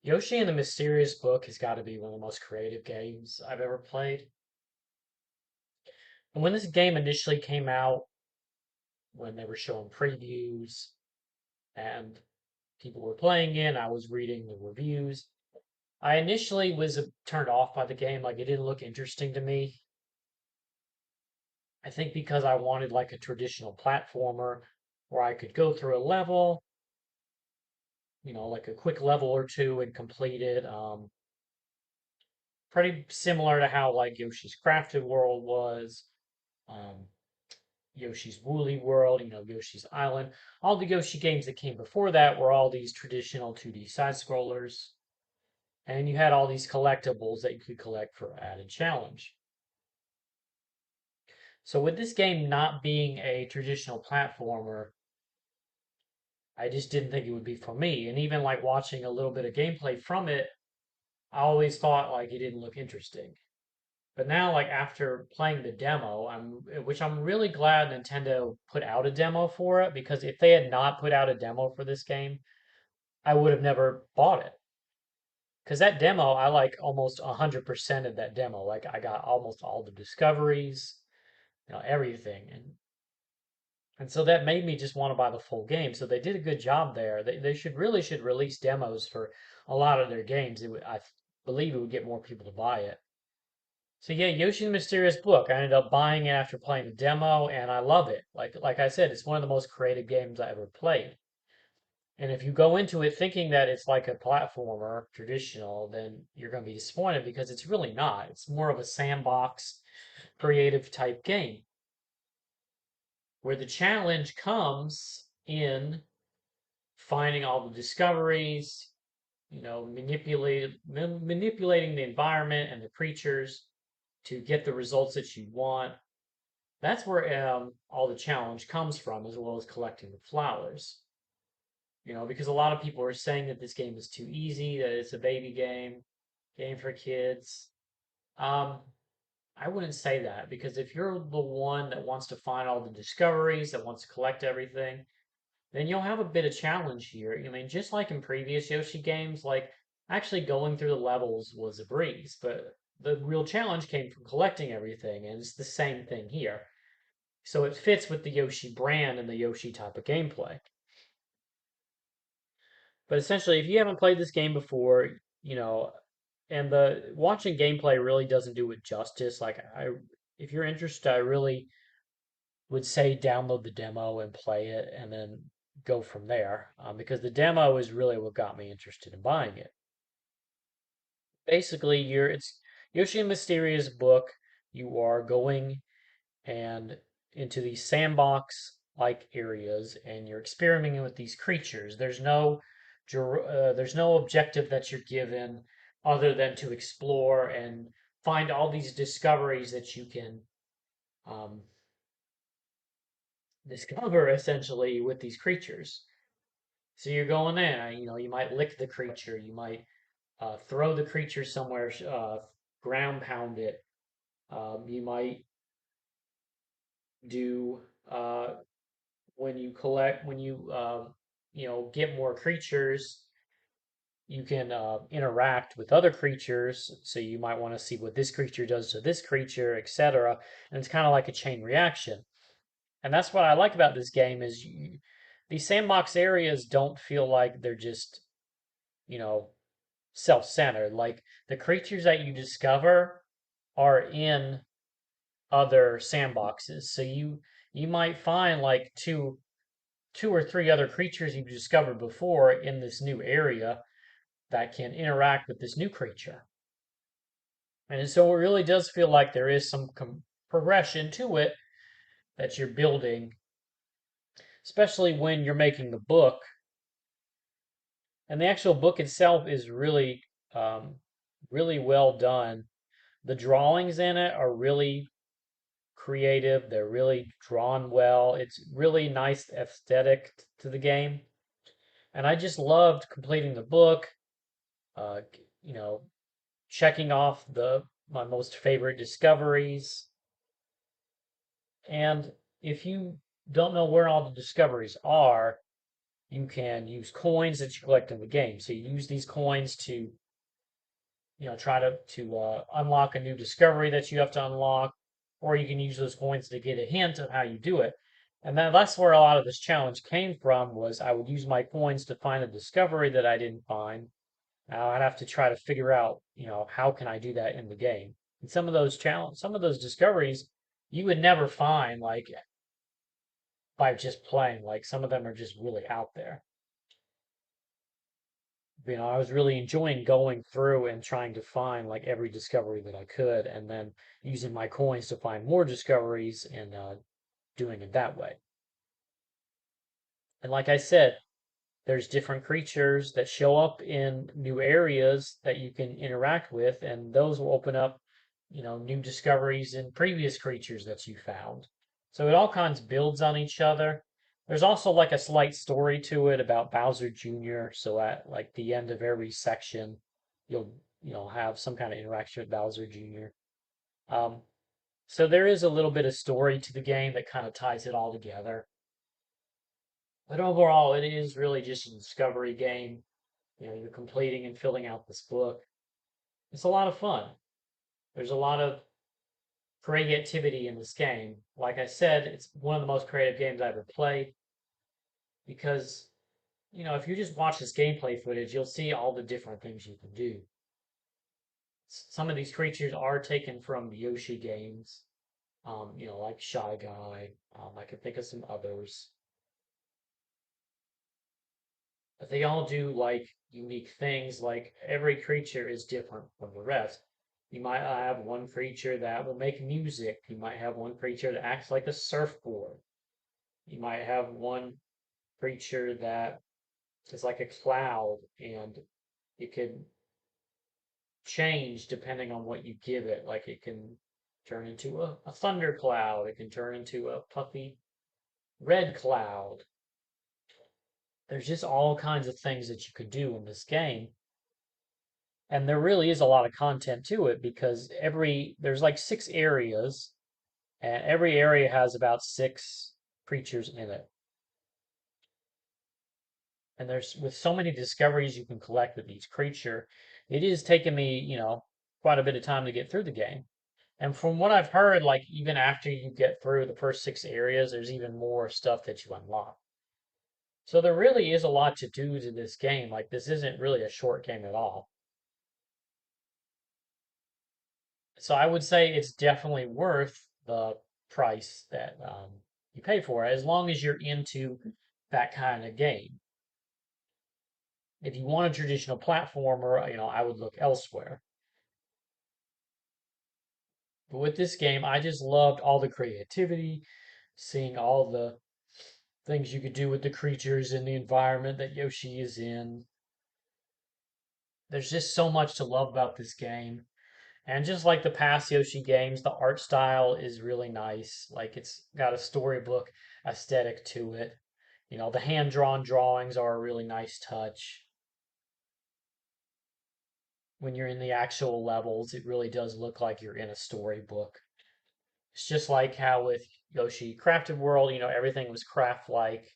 Yoshi and the Mysterious Book has got to be one of the most creative games I've ever played. And when this game initially came out, when they were showing previews and people were playing it, I was reading the reviews. I initially was turned off by the game, like it didn't look interesting to me. I think because I wanted like a traditional platformer where I could go through a level, like a quick level or two and complete it. Pretty similar to how like Yoshi's Crafted World was. Um, Yoshi's Woolly World, Yoshi's Island. All the Yoshi games that came before that were all these traditional 2D side scrollers. And you had all these collectibles that you could collect for added challenge. So with this game not being a traditional platformer, I just didn't think it would be for me. And even like watching a little bit of gameplay from it, I always thought like it didn't look interesting. But now, like after playing the demo, which I'm really glad Nintendo put out a demo for it because if they had not put out a demo for this game, I would have never bought it. Because that demo, I like almost 100% of that demo. Like I got almost all the discoveries, everything, and so that made me just want to buy the full game. So they did a good job there. They should release demos for a lot of their games. I believe it would get more people to buy it. So yeah, Yoshi the Mysterious Book. I ended up buying it after playing the demo, and I love it. Like I said, it's one of the most creative games I ever played. And if you go into it thinking that it's like a platformer, traditional, then you're going to be disappointed because it's really not. It's more of a sandbox, creative type game where the challenge comes in finding all the discoveries, manipulating the environment and the creatures to get the results that you want. That's where all the challenge comes from, as well as collecting the flowers. Because a lot of people are saying that this game is too easy, that it's a baby game for kids. Um, I wouldn't say that because if you're the one that wants to find all the discoveries, that wants to collect everything, then you'll have a bit of challenge here. I mean, just like in previous Yoshi games, like actually going through the levels was a breeze, but the real challenge came from collecting everything, and it's the same thing here. So it fits with the Yoshi brand and the Yoshi type of gameplay. But essentially, if you haven't played this game before, you know, and the watching gameplay really doesn't do it justice. If you're interested, I really would say download the demo and play it, and then go from there. Because the demo is really what got me interested in buying it. Basically, it's Yoshi and Mysterious Book. You are going and into these sandbox like areas and you're experimenting with these creatures. There's no objective that you're given other than to explore and find all these discoveries that you can um, discover essentially with these creatures. So you're going in, you might lick the creature, you might throw the creature somewhere, ground pound it. You might do when you get more creatures, you can interact with other creatures. So you might want to see what this creature does to this creature, etc. And it's kind of like a chain reaction. And that's what I like about this game is these sandbox areas don't feel like they're just you know self-centered. Like the creatures that you discover are in other sandboxes. So you might find like two or three other creatures you've discovered before in this new area that can interact with this new creature. And so it really does feel like there is some progression to it that you're building, especially when you're making the book. And the actual book itself is um, really well done. The drawings in it are really creative. They're really drawn well. It's really nice aesthetic to the game. And I just loved completing the book. Uh, you know, checking off the my most favorite discoveries. And if you don't know where all the discoveries are, you can use coins that you collect in the game. So you use these coins to, try to unlock a new discovery that you have to unlock, or you can use those coins to get a hint of how you do it. And that's where a lot of this challenge came from. Was I would use my coins to find a discovery that I didn't find. I'd have to try to figure out, how can I do that in the game. And some of those discoveries, you would never find like by just playing. Like some of them are just really out there. I was really enjoying going through and trying to find like every discovery that I could, and then using my coins to find more discoveries and doing it that way. And like I said, there's different creatures that show up in new areas that you can interact with, and those will open up, new discoveries in previous creatures that you found. So it all kinds builds on each other. There's also like a slight story to it about Bowser Jr. So at like the end of every section, you'll have some kind of interaction with Bowser Jr. Um, so there is a little bit of story to the game that kind of ties it all together. But overall, it is really just a discovery game. You're completing and filling out this book. It's a lot of fun. There's a lot of creativity in this game. Like I said, it's one of the most creative games I ever played because, if you just watch this gameplay footage, you'll see all the different things you can do. Some of these creatures are taken from the Yoshi games, like Shy Guy. I can think of some others. But they all do like unique things, like every creature is different from the rest. You might have one creature that will make music. You might have one creature that acts like a surfboard. You might have one creature that is like a cloud and it can change depending on what you give it. Like it can turn into a thunder cloud, it can turn into a puffy red cloud. There's just all kinds of things that you could do in this game. And there really is a lot of content to it because there's like 6 areas, and every area has about 6 creatures in it. And there's with so many discoveries you can collect with each creature, it is taking me, quite a bit of time to get through the game. And from what I've heard, like even after you get through the first 6 areas, there's even more stuff that you unlock. So there really is a lot to do to this game. Like this isn't really a short game at all. So I would say it's definitely worth the price that you pay for it, as long as you're into that kind of game. If you want a traditional platformer, I would look elsewhere. But with this game, I just loved all the creativity, seeing all the things you could do with the creatures in the environment that Yoshi is in. There's just so much to love about this game. And just like the past Yoshi games, the art style is really nice. Like it's got a storybook aesthetic to it. The hand-drawn drawings are a really nice touch. When you're in the actual levels, it really does look like you're in a storybook. It's just like how with Yoshi Crafted World, everything was craft-like.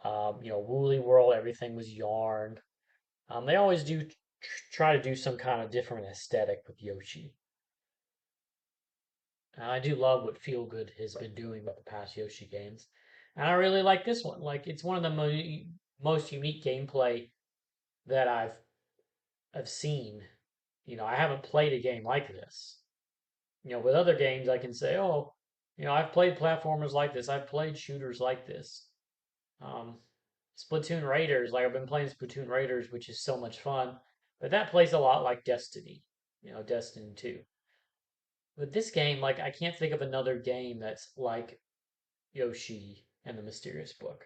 Woolly World, everything was yarn. They always do try to do some kind of different aesthetic with Yoshi. And I do love what Feel Good has been doing with the past Yoshi games. And I really like this one. Like it's one of the most unique gameplay that I've seen. I haven't played a game like this. With other games I can say, "Oh, I've played platformers like this. I've played shooters like this." Um, Splatoon Raiders, like I've been playing Splatoon Raiders, which is so much fun. But that plays a lot like Destiny, Destiny 2. With this game, like I can't think of another game that's like Yoshi and the Mysterious Book.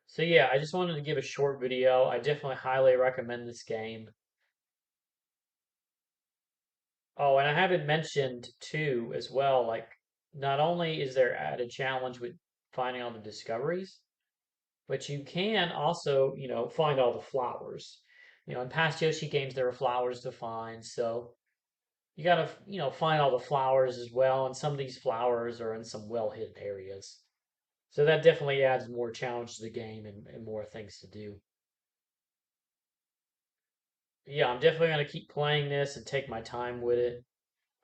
So yeah, I just wanted to give a short video. I definitely highly recommend this game. Oh, and I haven't mentioned too as well, like not only is there added challenge with finding all the discoveries, but you can also, find all the flowers. In past Yoshi games there were flowers to find, so you gotta, find all the flowers as well, and some of these flowers are in some well-hidden areas. So that definitely adds more challenge to the game and more things to do. Yeah, I'm definitely going to keep playing this and take my time with it.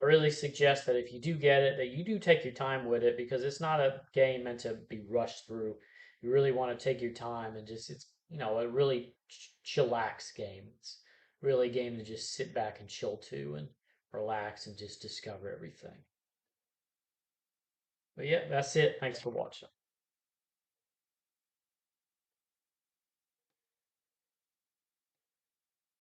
I really suggest that if you do get it, that you do take your time with it because it's not a game meant to be rushed through. You really want to take your time and just, it's, a really chillax game. It's really a game to just sit back and chill to and relax and just discover everything. But yeah, that's it. Thanks for watching.